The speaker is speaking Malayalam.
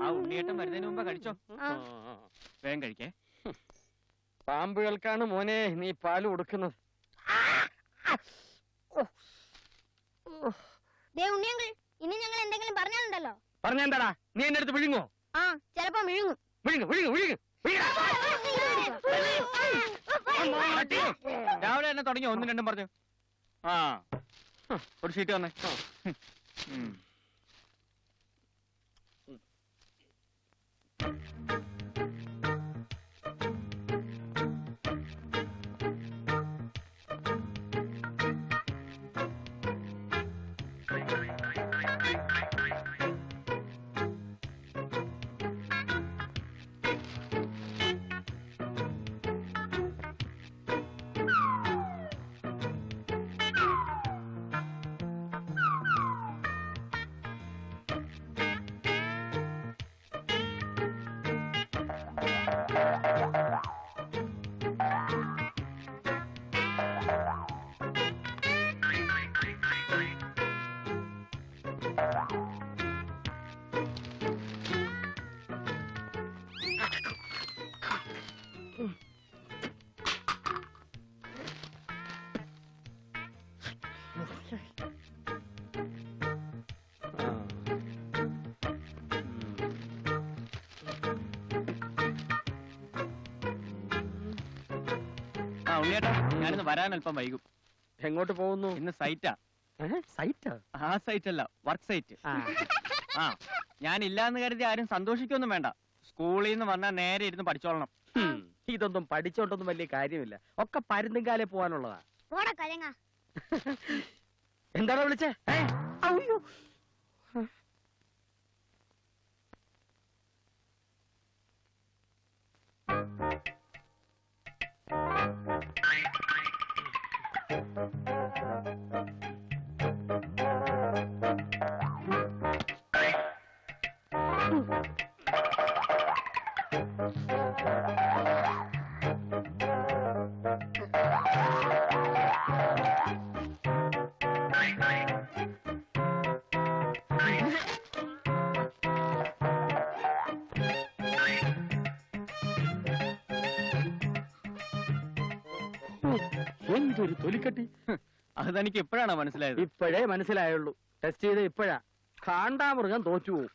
ആ ഉണ്ണിയേട്ടൻ വരുന്നതിന് മുമ്പ് കഴിച്ചോ. വേഗം കഴിക്കേ. പാമ്പുകൾക്കാണ് മോനെ നീ പാല് കൊടുക്കുന്നത്. ഇനി ഞങ്ങൾ എന്തെങ്കിലും പറഞ്ഞാലുണ്ടല്ലോ. പറഞ്ഞെന്താടാ നീ എന്റെ അടുത്ത് വിഴുങ്ങോ? ആ ചിലപ്പോ വിഴുങ്ങും. വിഴുങ്ങും വിഴുങ്ങും വിഴുങ്ങും. രാവിലെ തന്നെ തുടങ്ങി ഒന്നും രണ്ടും പറഞ്ഞു. ആ ഒരു ഷീറ്റ് വന്നേ. ഉണ്ണിയേട്ടാ ഞാനിന്ന് വരാൻ അല്പം വൈകും. എങ്ങോട്ട് പോകുന്നു? ഇന്ന് സൈറ്റാ. സൈറ്റാ? ആ സൈറ്റ് അല്ല, വർക്ക് സൈറ്റ്. ആ ഞാൻ ഇല്ലാന്ന് കരുതി ആരും സന്തോഷിക്കൊന്നും വേണ്ട. സ്കൂളിൽ നിന്ന് വന്നാൽ നേരെ ഇരുന്ന് പഠിച്ചോളണം. ഇതൊന്നും പഠിച്ചോണ്ടൊന്നും വലിയ കാര്യമില്ല. ഒക്കെ പരുന്തുംകാലേ പോവാനുള്ളതാ. എന്താണോ വിളിച്ചേ? എന്തൊരു തൊലിക്കട്ടി! അത് തനിക്ക് എപ്പോഴാണോ മനസ്സിലായത്? ഇപ്പോഴേ മനസ്സിലായുള്ളൂ. ടെസ്റ്റ് ചെയ്ത് ഇപ്പോഴാ. കാണ്ടാമൃഗം തോറ്റുപോകും.